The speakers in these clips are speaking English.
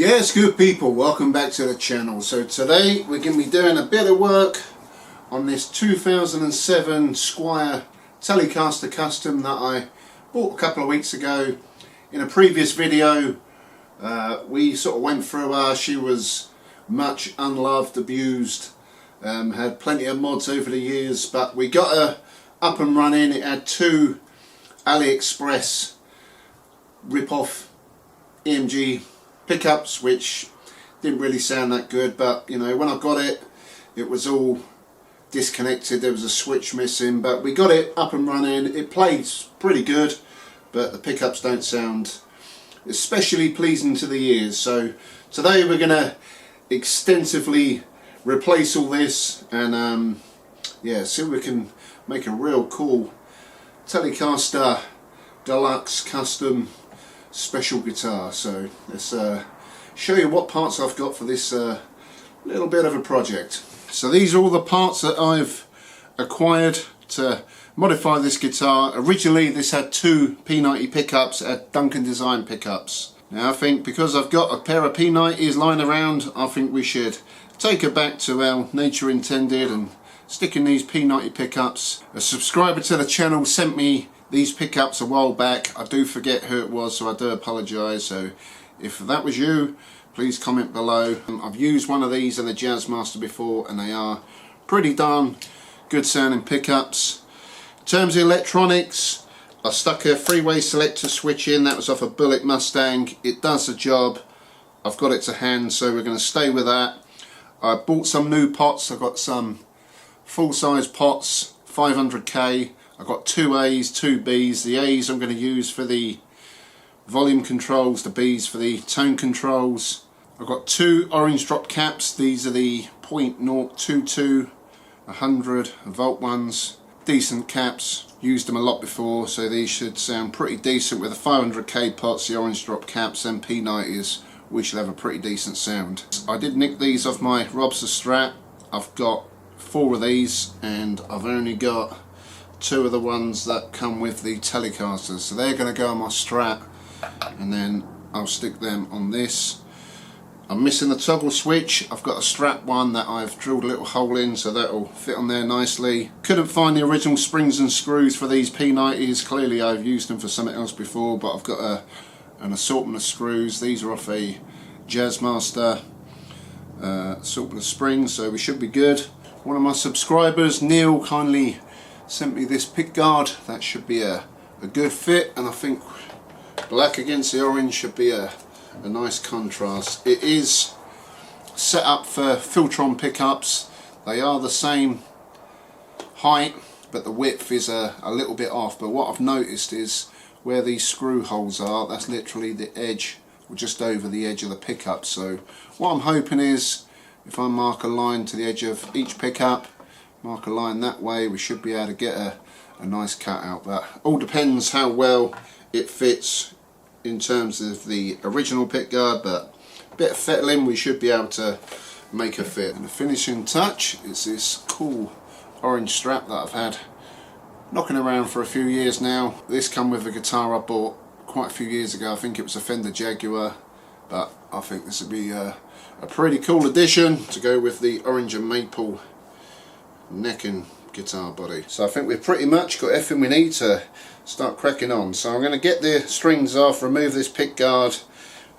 Yes, good people, welcome back to the channel. So today we're going to be doing a bit of work on this 2007 Squier Telecaster Custom that I bought a couple of weeks ago. In a previous video we sort of went through her. She was much unloved, abused, had plenty of mods over the years, but we got her up and running. It had two AliExpress rip-off EMG pickups which didn't really sound that good, but you know, when I got it, it was all disconnected, there was a switch missing, but we got it up and running. It plays pretty good, but the pickups don't sound especially pleasing to the ears. So today we're going to extensively replace all this and yeah, see if we can make a real cool Telecaster Deluxe Custom special guitar. So let's show you what parts I've got for this little bit of a project. So these are all the parts that I've acquired to modify this guitar. Originally this had two P90 pickups, at Duncan Design pickups. Now I think because I've got a pair of P90s lying around, I think we should take it back to how nature intended and stick in these P90 pickups. A subscriber to the channel sent me these pickups a while back. I do forget who it was, so I do apologise. So if that was you, please comment below. I've used one of these in the Jazzmaster before and they are pretty darn good sounding pickups. In terms of electronics, I stuck a three-way selector switch in. That was off a Bullet Mustang. It does the job. I've got it to hand, so we're going to stay with that. I bought some new pots. I've got some full-size pots, 500k. I've got two A's, two B's. The A's I'm going to use for the volume controls, the B's for the tone controls. I've got two orange drop caps. These are the .022 100 volt ones. Decent caps, used them a lot before, so these should sound pretty decent with the 500k pots, the orange drop caps and P90s. We should have a pretty decent sound. I did nick these off my Robster Strat. I've got 4 of these and I've only got 2 of the ones that come with the Telecasters, so they're going to go on my Strat and then I'll stick them on this. I'm missing the toggle switch. I've got a Strat one that I've drilled a little hole in, so that'll fit on there nicely. Couldn't find the original springs and screws for these P90s. Clearly I've used them for something else before, but I've got an assortment of screws. These are off a Jazzmaster assortment of springs, so we should be good. One of my subscribers, Neil, kindly sent me this Pickguard. That should be a good fit, and I think black against the orange should be a nice contrast. It is set up for Filtron pickups. They are the same height, but the width is a little bit off. But what I've noticed is where these screw holes are, that's literally the edge, or just over the edge of the pickup. So what I'm hoping is, if I mark a line to the edge of each pickup, mark a line that way, we should be able to get a nice cut out. But all depends how well it fits in terms of the original pickguard, but a bit of fettling, we should be able to make a fit. And the finishing touch is this cool orange strap that I've had knocking around for a few years now. This come with a guitar I bought quite a few years ago. I think it was a Fender Jaguar, but I think this would be a pretty cool addition to go with the orange and maple neck and guitar body. So I think we've pretty much got everything we need to start cracking on. So I'm going to get the strings off, remove this pickguard,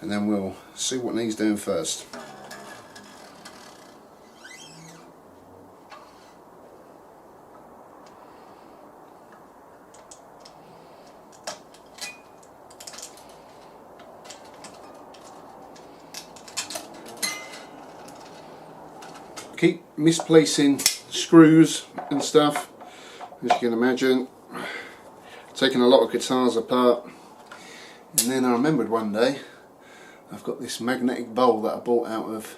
and then we'll see what needs doing first. Keep misplacing screws and stuff, as you can imagine, taking a lot of guitars apart. And then I remembered one day I've got this magnetic bowl that I bought out of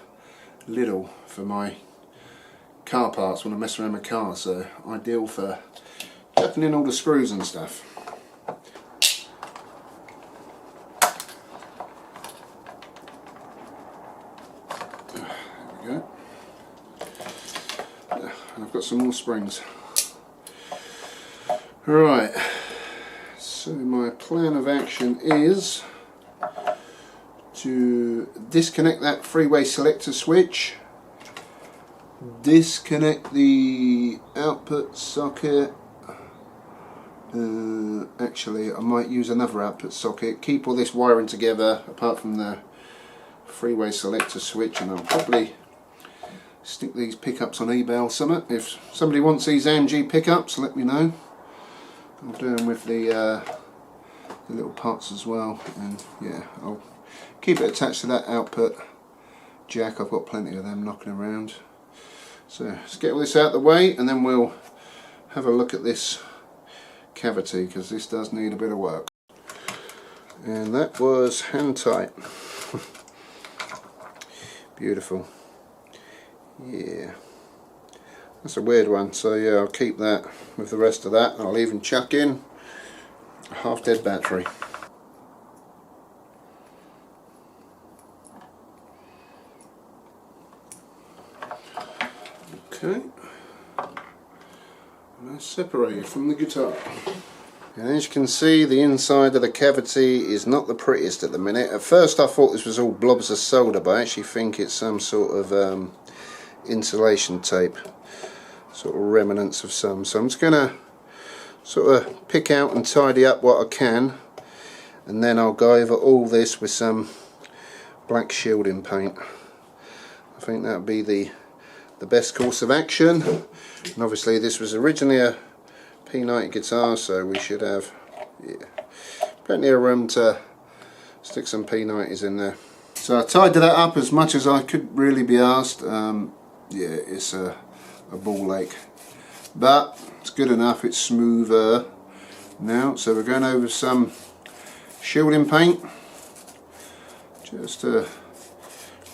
Lidl for my car parts when I mess around my car, so ideal for chucking in all the screws and stuff. There we go. And I've got some more springs. Right, so my plan of action is to disconnect that three-way selector switch, disconnect the output socket. Actually, I might use another output socket, keep all this wiring together apart from the three-way selector switch, and I'll probably stick these pickups on eBay or something. If somebody wants these AMG pickups, let me know. I'll do them with the little parts as well, and yeah, I'll keep it attached to that output jack. I've got plenty of them knocking around. So let's get all this out of the way, and then we'll have a look at this cavity, because this does need a bit of work. And that was hand tight. Beautiful. Yeah, that's a weird one, so yeah, I'll keep that with the rest of that. I'll even chuck in a half dead battery. Okay, and that's separated from the guitar. And as you can see, the inside of the cavity is not the prettiest at the minute. At first I thought this was all blobs of solder, but I actually think it's some sort of insulation tape, sort of remnants of some. So I'm just going to sort of pick out and tidy up what I can, and then I'll go over all this with some black shielding paint. I think that would be the best course of action. And obviously this was originally a P90 guitar, so we should have plenty of room to stick some P90s in there. So I tidied that up as much as I could really be asked. Yeah, it's a ball ache, but it's good enough. It's smoother now. So we're going over some shielding paint just to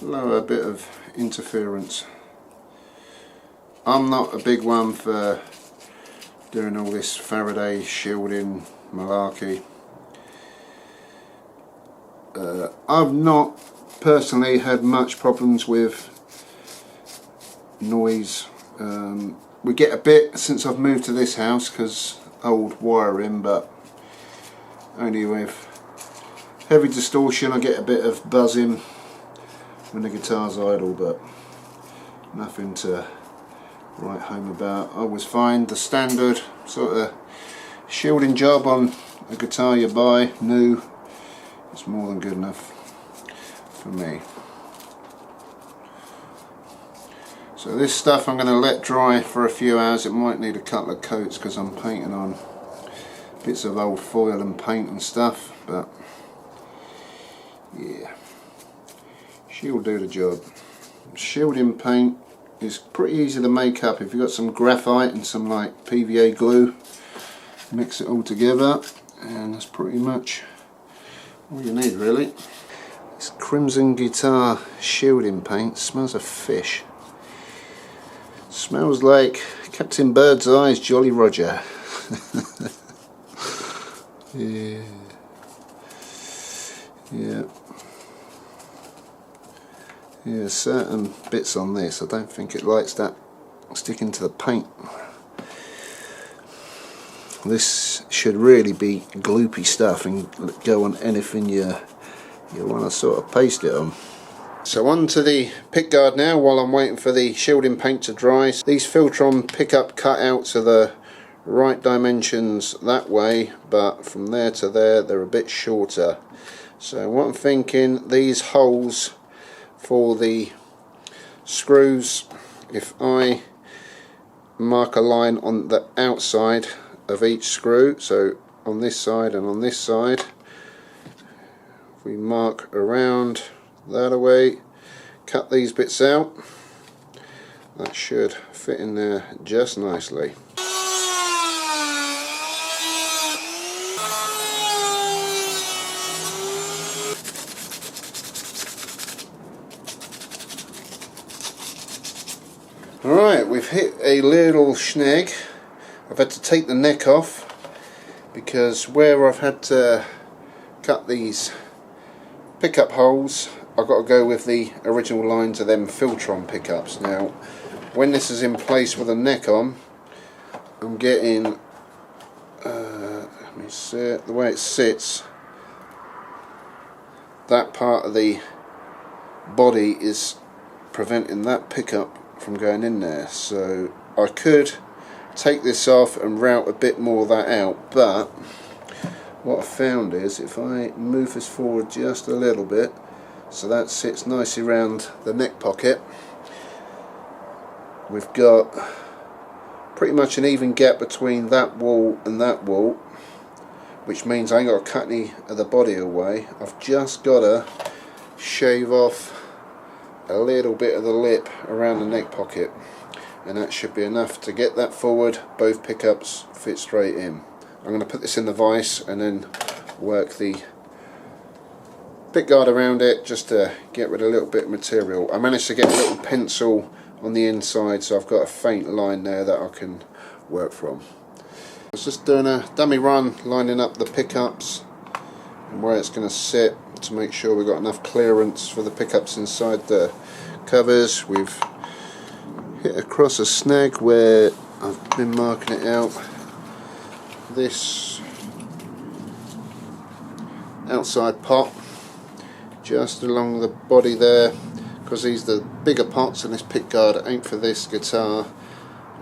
lower a bit of interference. I'm not a big one for doing all this Faraday shielding malarkey. I've not personally had much problems with noise. We get a bit since I've moved to this house because old wiring, but only with heavy distortion I get a bit of buzzing when the guitar's idle, but nothing to write home about. I always find the standard sort of shielding job on a guitar you buy new is more than good enough for me. So this stuff I'm going to let dry for a few hours. It might need a couple of coats because I'm painting on bits of old foil and paint and stuff, but yeah, she'll do the job. Shielding paint is pretty easy to make up. If you've got some graphite and some like PVA glue, mix it all together, and that's pretty much all you need really. This Crimson Guitar shielding paint smells of fish. Smells like Captain Birdseye's Jolly Roger. Yeah. Yeah. Yeah, certain bits on this, I don't think it likes that sticking to the paint. This should really be gloopy stuff and go on anything you want to sort of paste it on. So on to the pickguard now while I'm waiting for the shielding paint to dry. These Filtron pickup cutouts are the right dimensions that way, but from there to there they're a bit shorter. So what I'm thinking, these holes for the screws, if I mark a line on the outside of each screw, so on this side and on this side, if we mark around that away, cut these bits out, that should fit in there just nicely. Alright, we've hit a little snag. I've had to take the neck off because where I've had to cut these pickup holes, I've got to go with the original lines of them Filtron pickups. Now, when this is in place with a neck on, I'm getting, let me see it, the way it sits, that part of the body is preventing that pickup from going in there. So I could take this off and route a bit more of that out, but what I found is if I move this forward just a little bit so that sits nicely around the neck pocket, we've got pretty much an even gap between that wall and that wall, which means I ain't got to cut any of the body away. I've just got to shave off a little bit of the lip around the neck pocket, and that should be enough to get that forward. Both pickups fit straight in. I'm going to put this in the vise and then work the pickguard around it just to get rid of a little bit of material. I managed to get a little pencil on the inside, so I've got a faint line there that I can work from. I was just doing a dummy run, lining up the pickups and where it's going to sit to make sure we've got enough clearance for the pickups inside the covers. We've hit across a snag where I've been marking it out. This outside pot just along the body there, because these are the bigger parts in this pickguard, ain't for this guitar.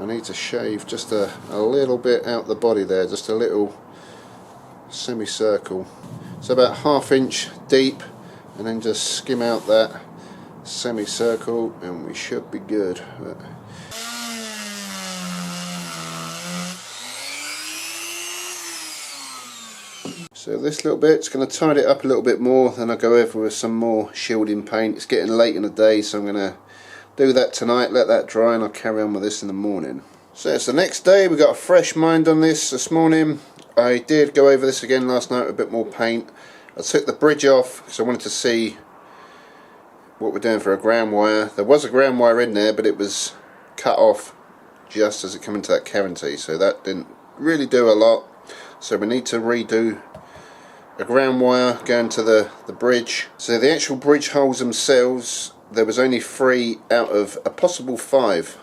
I need to shave just a little bit out the body there, just a little semicircle. So about 1/2 inch deep, and then just skim out that semicircle and we should be good. So this little bit's going to tidy it up a little bit more, then I'll go over with some more shielding paint. It's getting late in the day, so I'm going to do that tonight, let that dry, and I'll carry on with this in the morning. So it's the next day, we got a fresh mind on this morning. I did go over this again last night with a bit more paint. I took the bridge off because I wanted to see what we're doing for a ground wire. There was a ground wire in there, but it was cut off just as it came into that cavity, so that didn't really do a lot. So we need to redo a ground wire going to the bridge. So the actual bridge holes themselves, there was only 3 out of a possible 5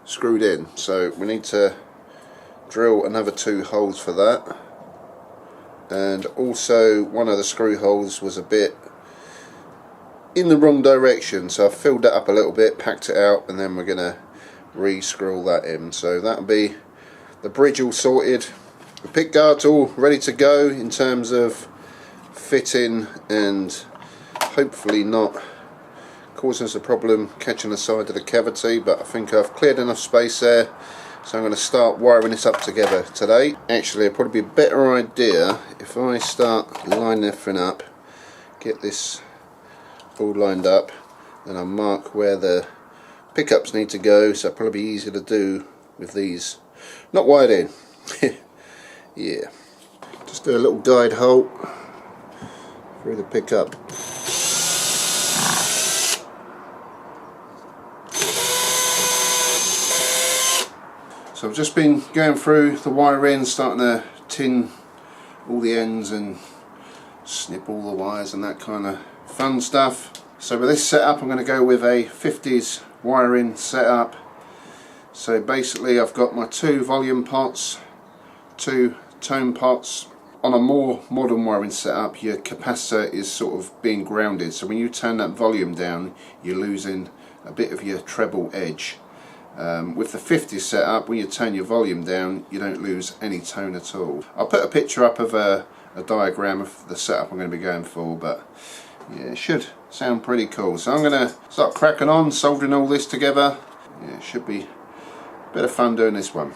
screwed in, so we need to drill another 2 holes for that. And also one of the screw holes was a bit in the wrong direction, so I've filled that up a little bit, packed it out, and then we're gonna re-screw all that in. So that'll be the bridge all sorted. The pickguard's all ready to go in terms of fitting and hopefully not causing us a problem catching the side of the cavity, but I think I've cleared enough space there, so I'm going to start wiring this up together today. Actually, it'll probably be a better idea if I start lining everything up, get this all lined up, then I'll mark where the pickups need to go, so it'll probably be easier to do with these not wired in. Yeah, just do a little guide hole through the pickup. So I've just been going through the wiring, starting to tin all the ends and snip all the wires and that kind of fun stuff. So with this setup, I'm going to go with a 50s wiring setup. So basically I've got my 2 volume pots, 2 tone pots. On a more modern wiring setup, your capacitor is sort of being grounded, so when you turn that volume down, you're losing a bit of your treble edge. With the 50 setup, when you turn your volume down, you don't lose any tone at all. I'll put a picture up of a diagram of the setup I'm going to be going for, but yeah, it should sound pretty cool. So I'm going to start cracking on, soldering all this together. Yeah, it should be a bit of fun doing this one.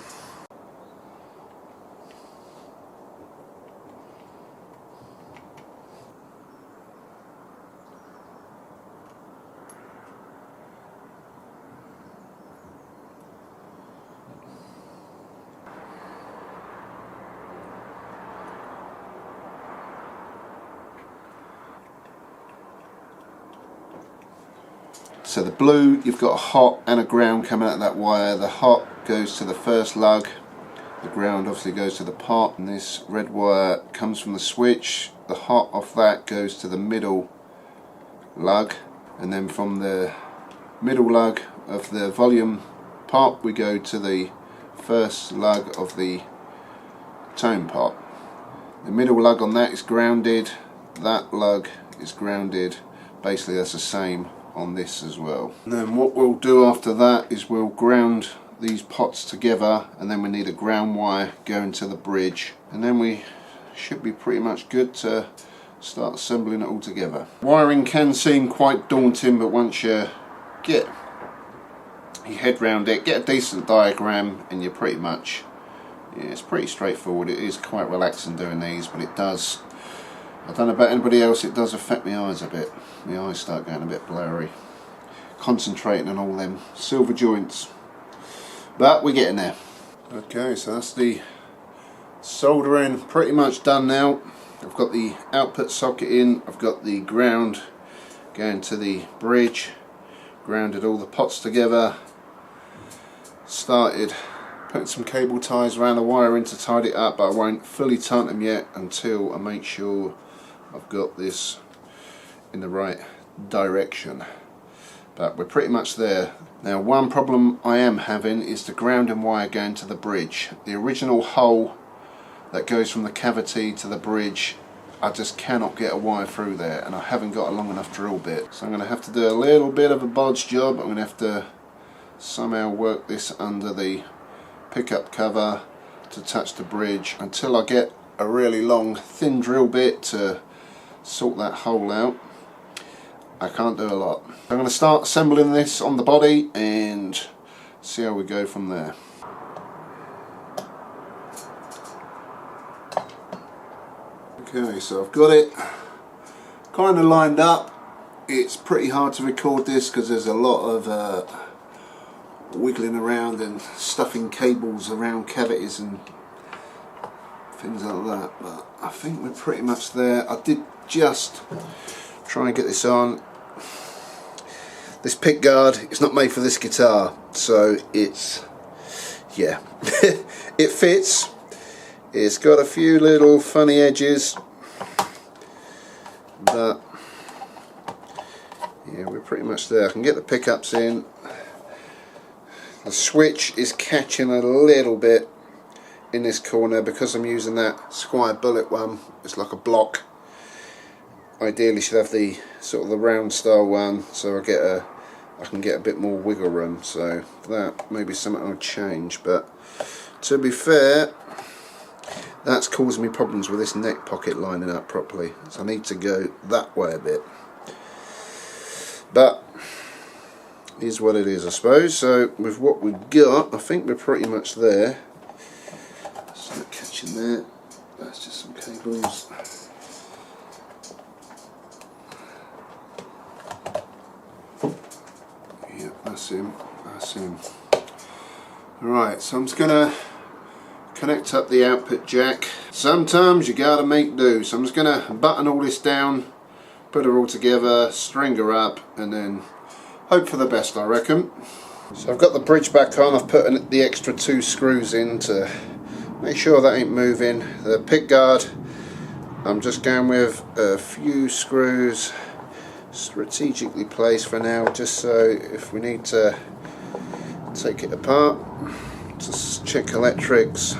So the blue, you've got a hot and a ground coming out of that wire. The hot goes to the first lug, the ground obviously goes to the pot, and this red wire comes from the switch. The hot off that goes to the middle lug, and then from the middle lug of the volume pot we go to the first lug of the tone pot. The middle lug on that is grounded, that lug is grounded. Basically that's the same on this as well. And then what we'll do after that is we'll ground these pots together, and then we need a ground wire going to the bridge, and then we should be pretty much good to start assembling it all together. Wiring can seem quite daunting, but once you get your head round it, get a decent diagram, and you're pretty much, yeah, it's pretty straightforward. It is quite relaxing doing these, but it does, I don't know about anybody else, it does affect my eyes a bit. My eyes start going a bit blurry, concentrating on all them silver joints. But we're getting there. Okay, so that's the soldering pretty much done now. I've got the output socket in, I've got the ground going to the bridge, grounded all the pots together, started putting some cable ties around the wiring to tidy it up, but I won't fully tighten them yet until I make sure I've got this in the right direction. But we're pretty much there. Now, one problem I am having is the grounding wire going to the bridge. The original hole that goes from the cavity to the bridge, I just cannot get a wire through there, and I haven't got a long enough drill bit. So I'm going to have to do a little bit of a bodge job. I'm going to have to somehow work this under the pickup cover to touch the bridge until I get a really long thin drill bit to sort that hole out. I can't do a lot. I'm going to start assembling this on the body and see how we go from there. Okay, so I've got it kind of lined up. It's pretty hard to record this because there's a lot of wiggling around and stuffing cables around cavities and things like that, but I think we're pretty much there. I did just try and get this on. This pickguard, it's not made for this guitar, so it's, yeah, it fits. It's got a few little funny edges, but yeah, we're pretty much there. I can get the pickups in. The switch is catching a little bit in this corner because I'm using that Squier bullet one. It's like a block. Ideally should have the sort of the round style one, so I can get a bit more wiggle room. So that may be something I'll change, but to be fair, that's causing me problems with this neck pocket lining up properly, so I need to go that way a bit. But is what it is, I suppose. So with what we've got, I think we're pretty much there. It's not catching there. That's just some cables. Yep, that's him. That's him. Right, so I'm just gonna connect up the output jack. Sometimes you gotta make do. So I'm just gonna button all this down, put her all together, string her up, and then hope for the best, I reckon. So I've got the bridge back on. I've put the extra 2 screws in to make sure that ain't moving. The pickguard, I'm just going with a few screws strategically placed for now, just so if we need to take it apart, just check electrics,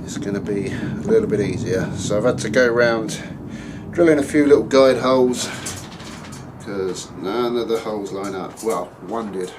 it's going to be a little bit easier. So I've had to go around drilling a few little guide holes because none of the holes line up. Well, one did.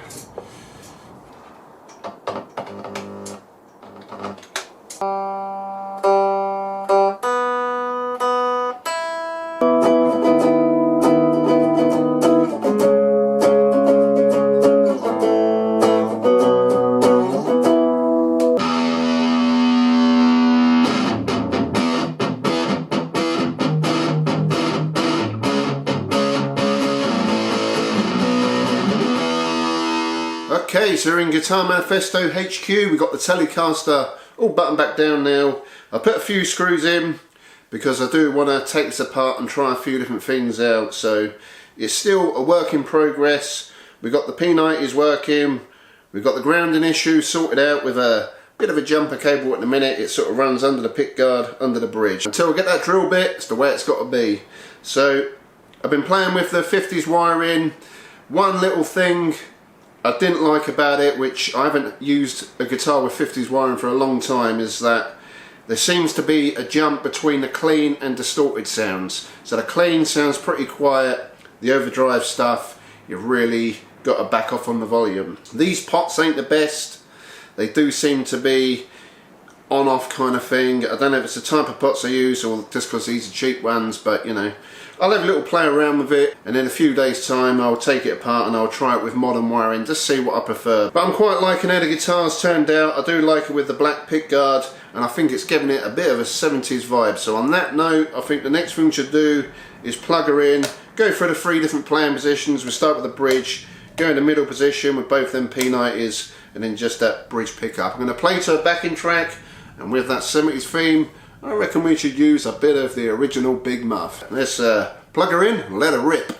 Okay, so we're in Guitar Manifesto HQ. We've got the Telecaster all buttoned back down now. I put a few screws in because I do want to take this apart and try a few different things out. So it's still a work in progress. We've got the P90s working. We've got the grounding issue sorted out with a bit of a jumper cable at the minute. It sort of runs under the pickguard, under the bridge. Until we get that drill bit, it's the way it's got to be. So I've been playing with the 50s wiring. One little thing I didn't like about it, which I haven't used a guitar with 50s wiring for a long time, is that there seems to be a jump between the clean and distorted sounds. So the clean sounds pretty quiet, the overdrive stuff, you've really got to back off on the volume. These pots ain't the best. They do seem to be on-off kind of thing. I don't know if it's the type of pots I use or just because these are cheap ones, but you know, I'll have a little play around with it, and in a few days time I'll take it apart and I'll try it with modern wiring, just see what I prefer. But I'm quite liking how the guitar's turned out. I do like it with the black pickguard, and I think it's giving it a bit of a 70s vibe. So on that note, I think the next thing we should do is plug her in, go through the 3 different playing positions. We'll start with the bridge, go in the middle position with both them P90s, and then just that bridge pickup. I'm going to play to a backing track, and with that 70s theme, I reckon we should use a bit of the original Big Muff. Let's plug her in and let her rip.